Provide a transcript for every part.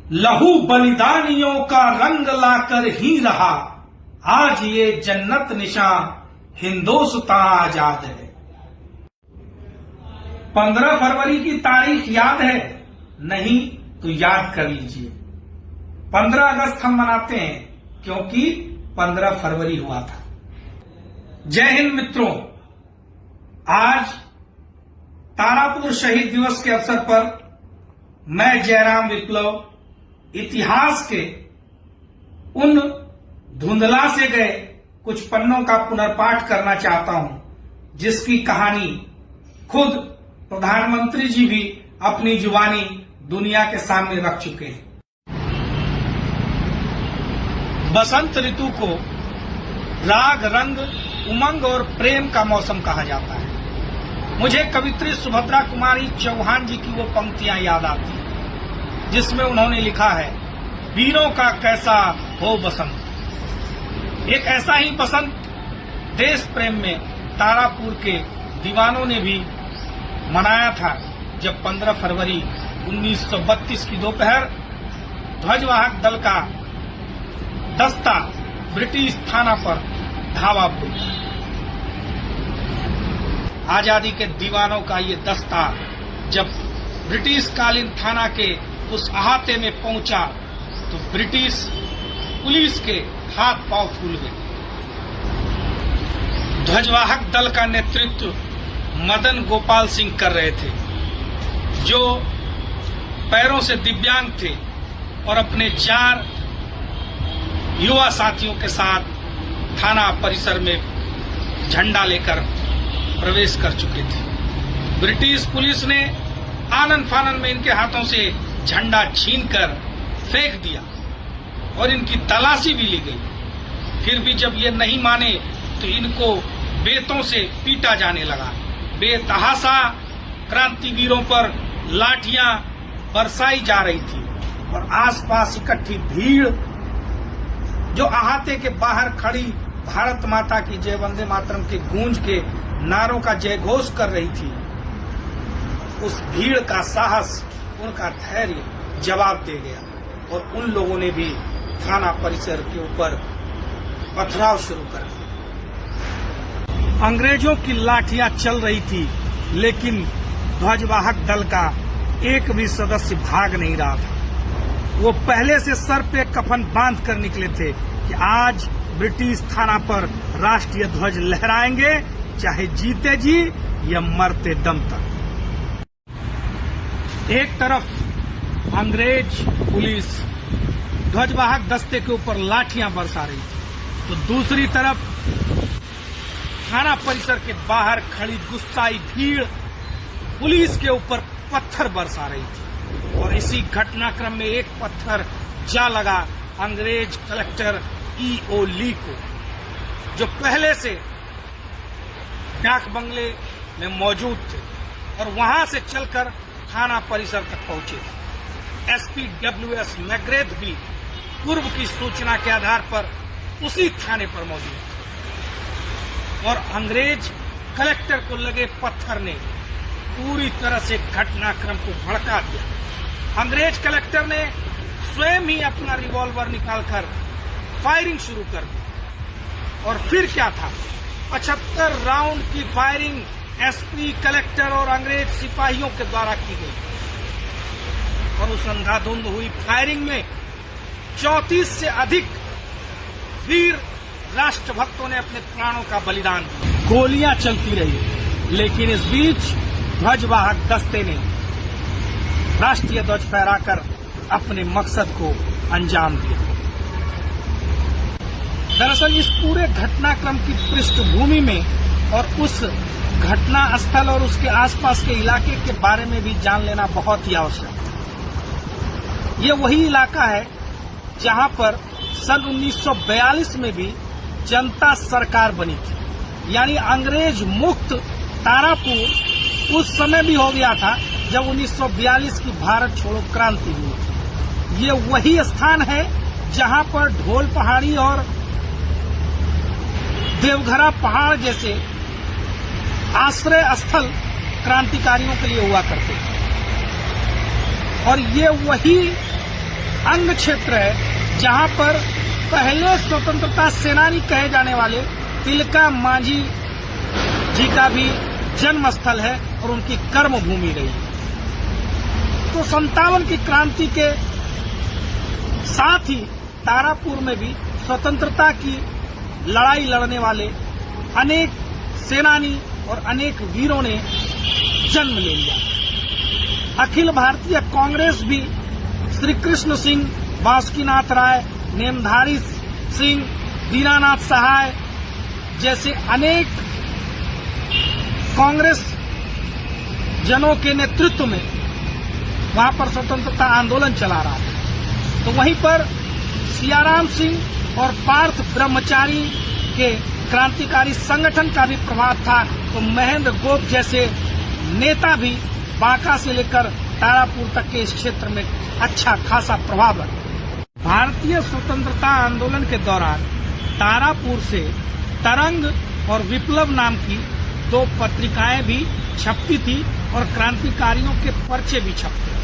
लहू बलिदानियों का रंग लाकर ही रहा, आज ये जन्नत निशान हिंदुस्तान आजाद है। 15 फरवरी की तारीख याद है? नहीं तो याद कर लीजिए। 15 अगस्त हम मनाते हैं क्योंकि 15 फरवरी हुआ था। जय हिंद मित्रों, आज तारापुर शहीद दिवस के अवसर पर मैं जयराम विप्लव इतिहास के उन धुंधला से गए कुछ पन्नों का पुनर्पाठ करना चाहता हूं, जिसकी कहानी खुद प्रधानमंत्री जी भी अपनी जुबानी दुनिया के सामने रख चुके हैं। बसंत ऋतु को राग, रंग, उमंग और प्रेम का मौसम कहा जाता है। मुझे कवित्री सुभद्रा कुमारी चौहान जी की वो पंक्तियां याद आती हैं जिसमें उन्होंने लिखा है, वीरों का कैसा हो बसंत। एक ऐसा ही बसंत देश प्रेम में तारापुर के दीवानों ने भी मनाया था, जब 15 फरवरी 1932 की दोपहर ध्वजवाहक दल का दस्ता ब्रिटिश थाना पर धावा बोलता है। आजादी के दीवानों का ये दस्ता जब ब्रिटिश कालीन थाना के उस अहाते में पहुंचा तो ब्रिटिश पुलिस के हाथ पांव फूल गए। ध्वजवाहक दल का नेतृत्व मदन गोपाल सिंह कर रहे थे, जो पैरों से दिव्यांग थे और अपने 4 युवा साथियों के साथ थाना परिसर में झंडा लेकर प्रवेश कर चुके थे। ब्रिटिश पुलिस ने आनन फानन में इनके हाथों से झंडा छीनकर फेंक दिया और इनकी तलाशी भी ली गई। फिर भी जब ये नहीं माने तो इनको बेतों से पीटा जाने लगा। बेतहाशा क्रांतिवीरों पर लाठियां बरसाई जा रही थी और आसपास इकट्ठी भीड़ जो अहाते के बाहर खड़ी भारत माता की जय वंदे मातरम के गूंज के नारों का जयघोष कर रही थी, उस भीड़ का साहस, उनका धैर्य जवाब दे गया और उन लोगों ने भी थाना परिसर के ऊपर पथराव शुरू कर दिया। अंग्रेजों की लाठियां चल रही थी, लेकिन ध्वजवाहक दल का एक भी सदस्य भाग नहीं रहा था। वो पहले से सर पे कफन बांध कर निकले थे कि आज ब्रिटिश थाना पर राष्ट्रीय ध्वज लहराएंगे, चाहे जीते जी या मरते दम तक। एक तरफ अंग्रेज पुलिस ध्वजवाहक दस्ते के ऊपर लाठियां बरसा रही थी, तो दूसरी तरफ थाना परिसर के बाहर खड़ी गुस्साई भीड़ पुलिस के ऊपर पत्थर बरसा रही थी। और इसी घटनाक्रम में एक पत्थर जा लगा अंग्रेज कलेक्टर E.O. ली को, जो पहले से डाक बंगले में मौजूद थे और वहां से चलकर थाना परिसर तक पहुंचे थे। SP W.S. मैग्रेथ भी पूर्व की सूचना के आधार पर उसी थाने पर मौजूद थे और अंग्रेज कलेक्टर को लगे पत्थर ने पूरी तरह से घटनाक्रम को भड़का दिया। अंग्रेज कलेक्टर ने स्वयं ही अपना रिवॉल्वर निकालकर फायरिंग शुरू कर दी और फिर क्या था, 75 राउंड की फायरिंग SP, कलेक्टर और अंग्रेज सिपाहियों के द्वारा की गई और उस अंधाधुंध हुई फायरिंग में 34 से अधिक वीर राष्ट्रभक्तों ने अपने प्राणों का बलिदान दिया। गोलियां चलती रही, लेकिन इस बीच ध्वजवाहक दस्ते ने राष्ट्रीय ध्वज फहराकर अपने मकसद को अंजाम दिया। दरअसल इस पूरे घटनाक्रम की पृष्ठभूमि में और उस घटना स्थल और उसके आसपास के इलाके के बारे में भी जान लेना बहुत ही आवश्यक है। ये वही इलाका है जहां पर सन 1942 में भी जनता सरकार बनी थी, यानी अंग्रेज मुक्त तारापुर उस समय भी हो गया था जब 1942 की भारत छोड़ो क्रांति हुई थी। ये वही स्थान है जहां पर ढोल पहाड़ी और देवघरा पहाड़ जैसे आश्रय स्थल क्रांतिकारियों के लिए हुआ करते थे। और ये वही अंग क्षेत्र है जहां पर पहले स्वतंत्रता सेनानी कहे जाने वाले तिलका मांझी जी का भी जन्म स्थल है और उनकी कर्म भूमि रही है। तो 57 की क्रांति के साथ ही तारापुर में भी स्वतंत्रता की लड़ाई लड़ने वाले अनेक सेनानी और अनेक वीरों ने जन्म ले लिया। अखिल भारतीय कांग्रेस भी श्री कृष्ण सिंह, बासुकीनाथ राय, नेमधारी सिंह, दीनानाथ सहाय जैसे अनेक कांग्रेस जनों के नेतृत्व में वहां पर स्वतंत्रता आंदोलन चला रहा था। तो वहीं पर सियाराम सिंह और पार्थ ब्रह्मचारी के क्रांतिकारी संगठन का भी प्रभाव था। तो महेंद्र गोप जैसे नेता भी बांका से लेकर तारापुर तक के इस क्षेत्र में अच्छा खासा प्रभाव रखते। भारतीय स्वतंत्रता आंदोलन के दौरान तारापुर से तरंग और विप्लव नाम की 2 पत्रिकाएं भी छपती थी और क्रांतिकारियों के पर्चे भी छपते थे।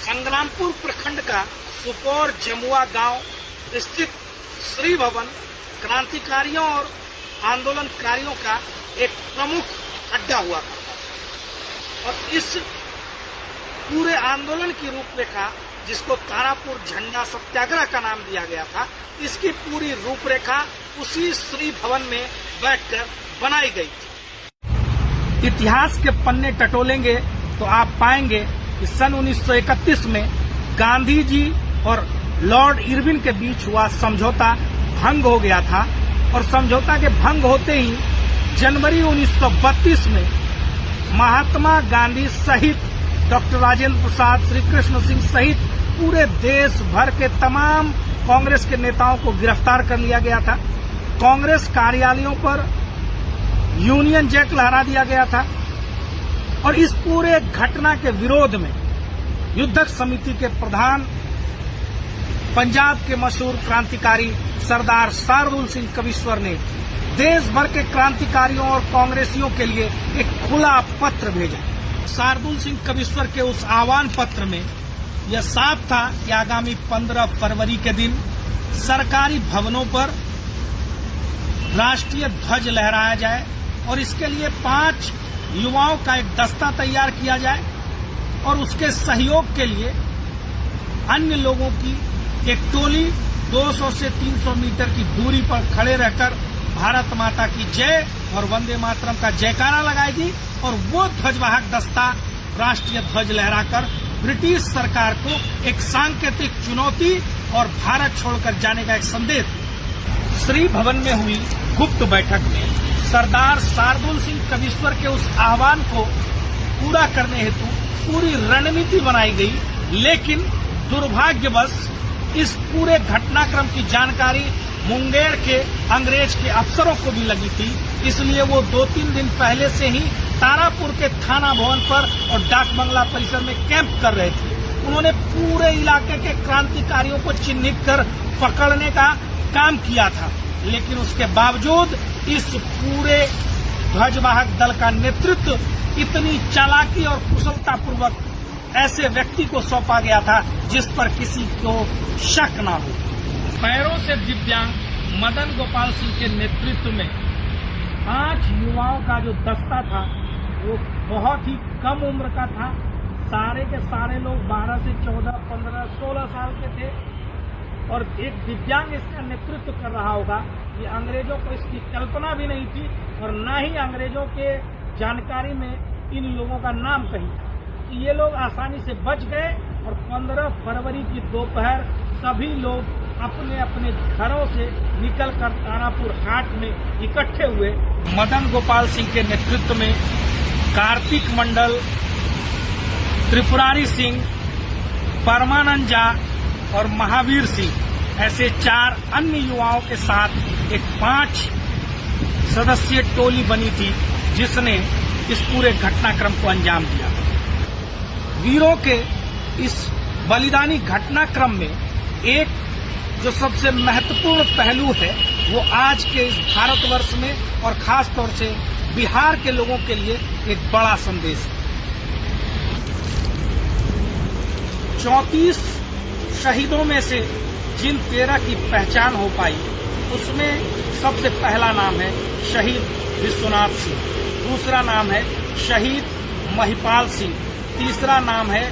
संग्रामपुर प्रखंड का सुपौर जमुआ गांव स्थित श्री भवन क्रांतिकारियों और आंदोलनकारियों का एक प्रमुख अड्डा हुआ था और इस पूरे आंदोलन की रूपरेखा, जिसको तारापुर झंडा सत्याग्रह का नाम दिया गया था, इसकी पूरी रूपरेखा उसी श्री भवन में बैठकर बनाई गई थी। इतिहास के पन्ने टटोलेंगे तो आप पाएंगे कि सन 1931 में गांधी जी और लॉर्ड इरविन के बीच हुआ समझौता भंग हो गया था और समझौता के भंग होते ही जनवरी 1932 में महात्मा गांधी सहित डॉक्टर राजेंद्र प्रसाद, श्री कृष्ण सिंह सहित पूरे देश भर के तमाम कांग्रेस के नेताओं को गिरफ्तार कर लिया गया था। कांग्रेस कार्यालयों पर यूनियन जैक लहरा दिया गया था और इस पूरे घटना के विरोध में युद्धक समिति के प्रधान पंजाब के मशहूर क्रांतिकारी सरदार शार्दुल सिंह कविश्वर ने देश भर के क्रांतिकारियों और कांग्रेसियों के लिए एक खुला पत्र भेजा। शार्दुल सिंह कविश्वर के उस आह्वान पत्र में यह साफ था कि आगामी 15 फरवरी के दिन सरकारी भवनों पर राष्ट्रीय ध्वज लहराया जाए और इसके लिए 5 युवाओं का एक दस्ता तैयार किया जाए और उसके सहयोग के लिए अन्य लोगों की एक टोली 200 से 300 मीटर की दूरी पर खड़े रहकर भारत माता की जय और वंदे मातरम का जयकारा लगाएगी और वो ध्वजवाहक दस्ता राष्ट्रीय ध्वज लहराकर ब्रिटिश सरकार को एक सांकेतिक चुनौती और भारत छोड़कर जाने का एक संदेश। श्री भवन में हुई गुप्त बैठक में सरदार शार्दुल सिंह कविश्वर के उस आह्वान को पूरा करने हेतु पूरी रणनीति बनाई गई, लेकिन दुर्भाग्यवश इस पूरे घटनाक्रम की जानकारी मुंगेर के अंग्रेज के अफसरों को भी लगी थी, इसलिए वो 2-3 दिन पहले से ही तारापुर के थाना भवन पर और डाक बंगला परिसर में कैंप कर रहे थे। उन्होंने पूरे इलाके के क्रांतिकारियों को चिन्हित कर पकड़ने का काम किया था, लेकिन उसके बावजूद इस पूरे ध्वजवाहक दल का नेतृत्व इतनी चालाकी और कुशलतापूर्वक ऐसे व्यक्ति को सौंपा गया था जिस पर किसी को शक न हो। पैरों से दिव्यांग मदन गोपाल सिंह के नेतृत्व में 5 युवाओं का जो दस्ता था वो बहुत ही कम उम्र का था। सारे के सारे लोग 12 से 14, 15, 16 साल के थे और एक दिव्यांग इसका नेतृत्व कर रहा होगा। ये अंग्रेजों को इसकी कल्पना भी नहीं थी और न ही अंग्रेजों के जानकारी में इन लोगों का नाम कहीं। ये लोग आसानी से बच गए और 15 फरवरी की दोपहर सभी लोग अपने अपने घरों से निकलकर तारापुर हाट में इकट्ठे हुए। मदन गोपाल सिंह के नेतृत्व में कार्तिक मंडल, त्रिपुरारी सिंह, परमानंद झा और महावीर सिंह ऐसे 4 अन्य युवाओं के साथ एक 5 सदस्यीय टोली बनी थी जिसने इस पूरे घटनाक्रम को अंजाम दिया। वीरों के इस बलिदानी घटनाक्रम में एक जो सबसे महत्वपूर्ण पहलू है वो आज के इस भारतवर्ष में और खास तौर से बिहार के लोगों के लिए एक बड़ा संदेश है। 34 शहीदों में से जिन 13 की पहचान हो पाई, उसमें सबसे पहला नाम है शहीद विश्वनाथ सिंह, दूसरा नाम है शहीद महिपाल सिंह, तीसरा नाम है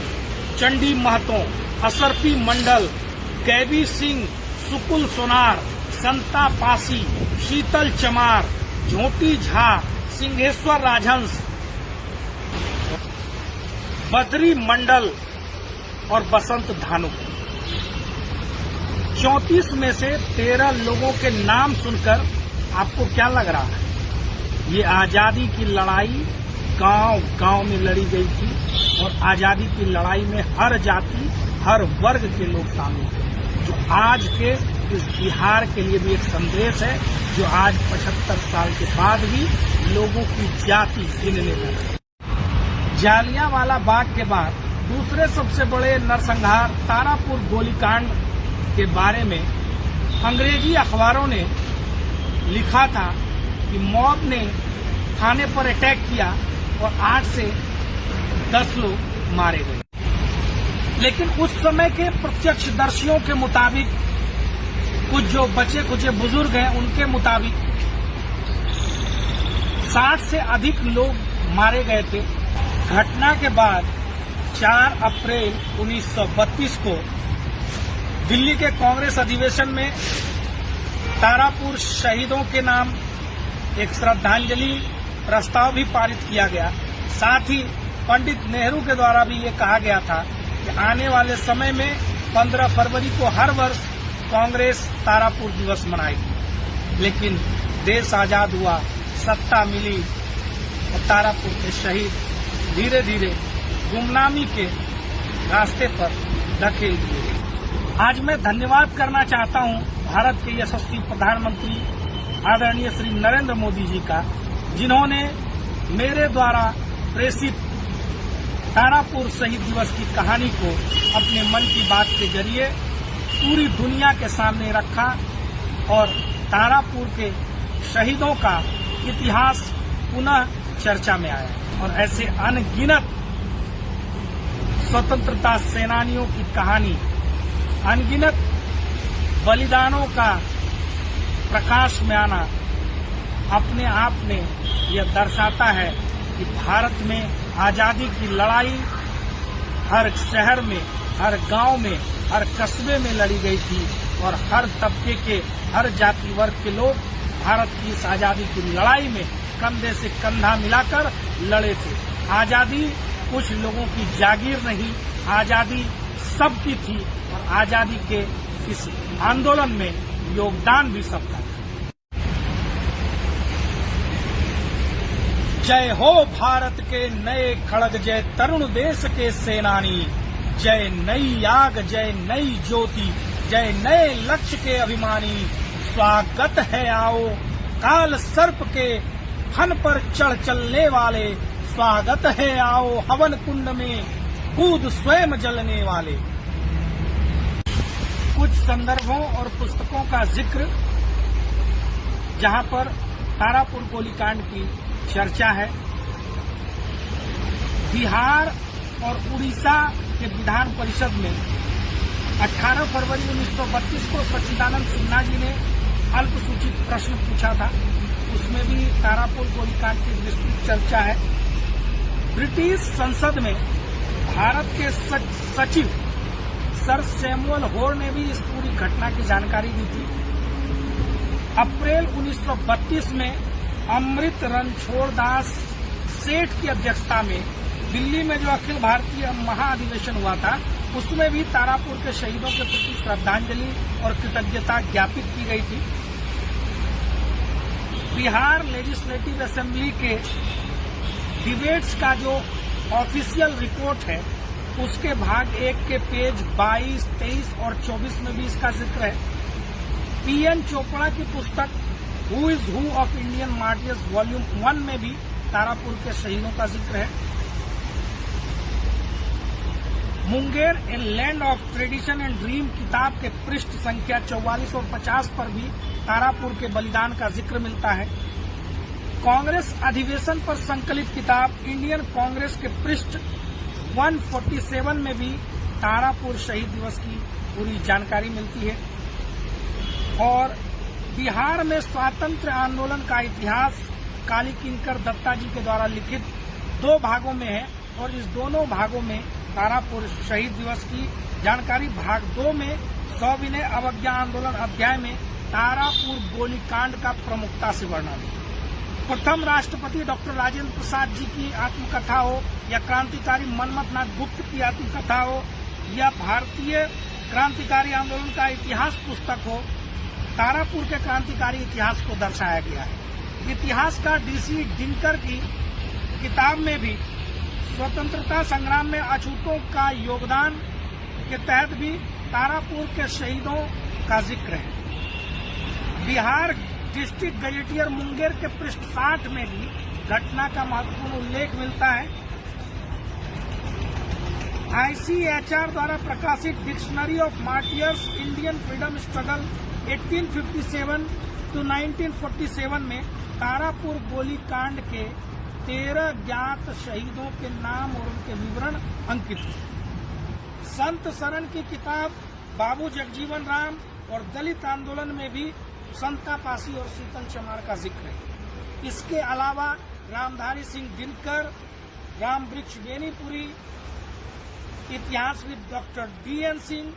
चंडी महतो, असरफी मंडल, कैबी सिंह, सुकुल सोनार, संता पासी, शीतल चमार, झोटी झा, सिंहेश्वर राजहंस, बद्री मंडल और बसंत धानु। 34 में से 13 लोगों के नाम सुनकर आपको क्या लग रहा है? ये आजादी की लड़ाई गांव गांव में लड़ी गई थी और आजादी की लड़ाई में हर जाति, हर वर्ग के लोग शामिल थे, जो आज के इस बिहार के लिए भी एक संदेश है, जो आज 75 साल के बाद भी लोगों की जाति गिनने लगे। जालियांवाला बाग के बाद दूसरे सबसे बड़े नरसंहार तारापुर गोलीकांड के बारे में अंग्रेजी अखबारों ने लिखा था कि मॉब ने थाने पर अटैक किया और 8 से 10 लोग मारे गए। लेकिन उस समय के प्रत्यक्षदर्शियों के मुताबिक, कुछ जो बचे खुचे बुजुर्ग हैं उनके मुताबिक 60 से अधिक लोग मारे गए थे। घटना के बाद 4 अप्रैल 1932 को दिल्ली के कांग्रेस अधिवेशन में तारापुर शहीदों के नाम एक श्रद्धांजलि प्रस्ताव भी पारित किया गया। साथ ही पंडित नेहरू के द्वारा भी ये कहा गया था कि आने वाले समय में 15 फरवरी को हर वर्ष कांग्रेस तारापुर दिवस मनाएगी। लेकिन देश आजाद हुआ, सत्ता मिली और तारापुर के शहीद धीरे धीरे गुमनामी के रास्ते पर धकेल दिए गए। आज मैं धन्यवाद करना चाहता हूं भारत के यशस्वी प्रधानमंत्री आदरणीय श्री नरेंद्र मोदी जी का, जिन्होंने मेरे द्वारा प्रेषित तारापुर शहीद दिवस की कहानी को अपने मन की बात के जरिए पूरी दुनिया के सामने रखा और तारापुर के शहीदों का इतिहास पुनः चर्चा में आया और ऐसे अनगिनत स्वतंत्रता सेनानियों की कहानी, अनगिनत बलिदानों का प्रकाश में आना अपने आप में यह दर्शाता है कि भारत में आजादी की लड़ाई हर शहर में, हर गांव में, हर कस्बे में लड़ी गई थी और हर तबके के, हर जाति वर्ग के लोग भारत की इस आजादी की लड़ाई में कंधे से कंधा मिलाकर लड़े थे। आजादी कुछ लोगों की जागीर नहीं, आजादी सबकी थी और आजादी के इस आंदोलन में योगदान भी सबका था। जय हो भारत के नए खड़ग, जय तरुण देश के सेनानी, जय नई आग, जय नई ज्योति, जय नए लक्ष्य के अभिमानी। स्वागत है आओ काल सर्प के फन पर चढ़ चलने वाले, स्वागत है आओ हवन कुंड में कूद स्वयं जलने वाले। कुछ संदर्भों और पुस्तकों का जिक्र जहां पर तारापुर गोलीकांड की चर्चा है। बिहार और उड़ीसा के विधान परिषद में 18 फरवरी 1932 को सच्चिदानंद सिन्हा जी ने अल्पसूचित प्रश्न पूछा था। उसमें भी तारापुर गोलीकांड की विस्तृत चर्चा है। ब्रिटिश संसद में भारत के सचिव सर सैमुअल होर ने भी इस पूरी घटना की जानकारी दी थी। अप्रैल 1932 में अमृत रणछोड़ दास सेठ की अध्यक्षता में दिल्ली में जो अखिल भारतीय महाअधिवेशन हुआ था, उसमें भी तारापुर के शहीदों के प्रति श्रद्धांजलि और कृतज्ञता ज्ञापित की गई थी। बिहार लेजिस्लेटिव असेंबली के डिबेट्स का जो ऑफिशियल रिपोर्ट है, उसके भाग 1 के पेज 22, 23 और 24 में भी इसका जिक्र है। पीएन चोपड़ा की पुस्तक who is who of Indian martyrs volume 1 में भी तारापुर के शहीदों का जिक्र है। Munger a land of tradition and dream किताब के पृष्ठ संख्या 44 और 50 पर भी तारापुर के बलिदान का जिक्र मिलता है। कांग्रेस अधिवेशन पर संकलित किताब इंडियन कांग्रेस के पृष्ठ 147 में भी तारापुर शहीद दिवस की पूरी जानकारी मिलती है। और बिहार में स्वातंत्र आंदोलन का इतिहास काली किंकर दत्ता जी के द्वारा लिखित 2 भागों में है और इस दोनों भागों में तारापुर शहीद दिवस की जानकारी भाग 2 में सविनय अवज्ञा आंदोलन अध्याय में तारापुर गोलीकांड का प्रमुखता से वर्णन है। प्रथम राष्ट्रपति डॉक्टर राजेंद्र प्रसाद जी की आत्मकथा हो या क्रांतिकारी मनमथ नाथ गुप्त की आत्मकथा हो या भारतीय क्रांतिकारी आंदोलन का इतिहास पुस्तक हो, तारापुर के क्रांतिकारी इतिहास को दर्शाया गया है। इतिहासकार डीसी दिनकर की किताब में भी स्वतंत्रता संग्राम में अछूतों का योगदान के तहत भी तारापुर के शहीदों का जिक्र है। बिहार डिस्ट्रिक्ट गजेटियर मुंगेर के पृष्ठ 60 में भी घटना का महत्वपूर्ण उल्लेख मिलता है। ICHR द्वारा प्रकाशित dictionary of martyrs Indian freedom struggle 1857 to 1947 में तारापुर गोलीकांड के 13 ज्ञात शहीदों के नाम और उनके विवरण अंकित हैं। संत शरण की किताब बाबू जगजीवन राम और दलित आंदोलन में भी संता पासी और शीतल चमार का जिक्र है। इसके अलावा रामधारी सिंह दिनकर, राम वृक्ष बेनीपुरी, इतिहासविद डॉक्टर DN सिंह,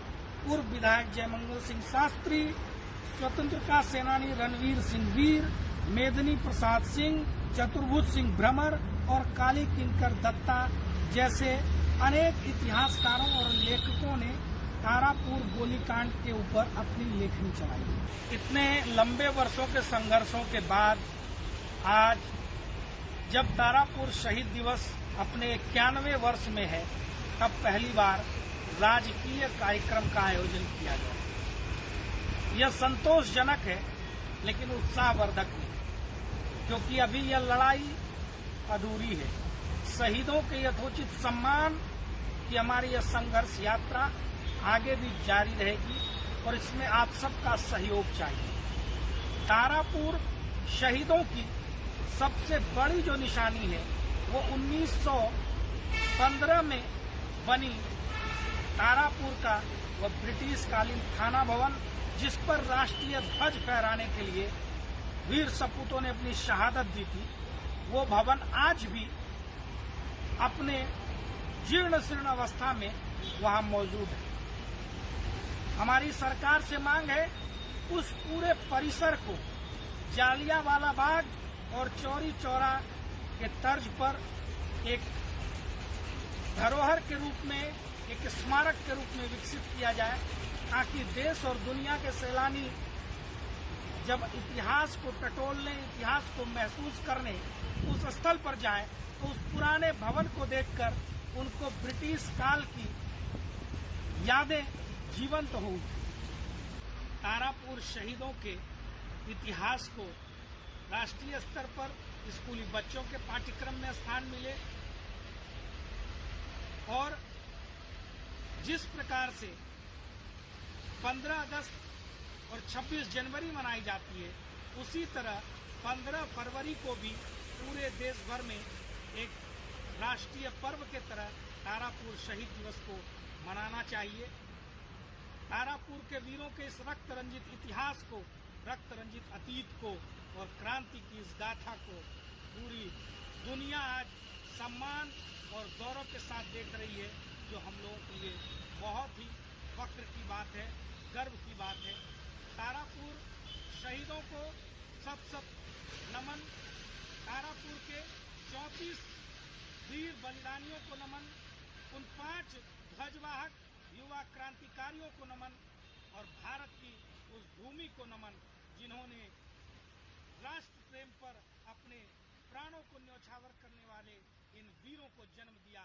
पूर्व विधायक जयमंगल सिंह शास्त्री, स्वतंत्रता सेनानी रणवीर सिंह वीर, मेदिनी प्रसाद सिंह, चतुर्भुज सिंह भ्रमर और काली किंकर दत्ता जैसे अनेक इतिहासकारों और लेखकों ने तारापुर गोलीकांड के ऊपर अपनी लेखनी चलाई। इतने लंबे वर्षों के संघर्षों के बाद आज जब तारापुर शहीद दिवस अपने 91वें वर्ष में है, तब पहली बार राजकीय कार्यक्रम का आयोजन किया गया। यह संतोषजनक है लेकिन उत्साहवर्धक नहीं, क्योंकि अभी यह लड़ाई अधूरी है। शहीदों के यथोचित सम्मान की हमारी यह संघर्ष यात्रा आगे भी जारी रहेगी और इसमें आप सबका सहयोग चाहिए। तारापुर शहीदों की सबसे बड़ी जो निशानी है वो 1915 में बनी तारापुर का वह ब्रिटिश कालीन थाना भवन, जिस पर राष्ट्रीय ध्वज फहराने के लिए वीर सपूतों ने अपनी शहादत दी थी, वो भवन आज भी अपने जीर्ण शीर्ण अवस्था में वहां मौजूद है। हमारी सरकार से मांग है उस पूरे परिसर को जालियांवाला बाग और चौरी चौरा के तर्ज पर एक धरोहर के रूप में, एक स्मारक के रूप में विकसित किया जाए, ताकि देश और दुनिया के सैलानी जब इतिहास को टटोलने, इतिहास को महसूस करने उस स्थल पर जाएं, तो उस पुराने भवन को देखकर उनको ब्रिटिश काल की यादें जीवंत हों। तारापुर शहीदों के इतिहास को राष्ट्रीय स्तर पर स्कूली बच्चों के पाठ्यक्रम में स्थान मिले और जिस प्रकार से 15 अगस्त और 26 जनवरी मनाई जाती है, उसी तरह 15 फरवरी को भी पूरे देश भर में एक राष्ट्रीय पर्व के तरह तारापुर शहीद दिवस को मनाना चाहिए। तारापुर के वीरों के इस रक्त रंजित इतिहास को, रक्त रंजित अतीत को और क्रांति की इस गाथा को पूरी दुनिया आज सम्मान और गौरव के साथ देख रही है, जो हम लोगों के लिए बहुत ही फख्र की बात है, गर्व की बात है। तारापुर शहीदों को सब नमन, तारापुर के 34 वीर बलिदानियों को नमन, उन 5 ध्वजवाहक युवा क्रांतिकारियों को नमन और भारत की उस भूमि को नमन जिन्होंने राष्ट्र प्रेम पर अपने प्राणों को न्यौछावर करने वाले इन वीरों को जन्म दिया।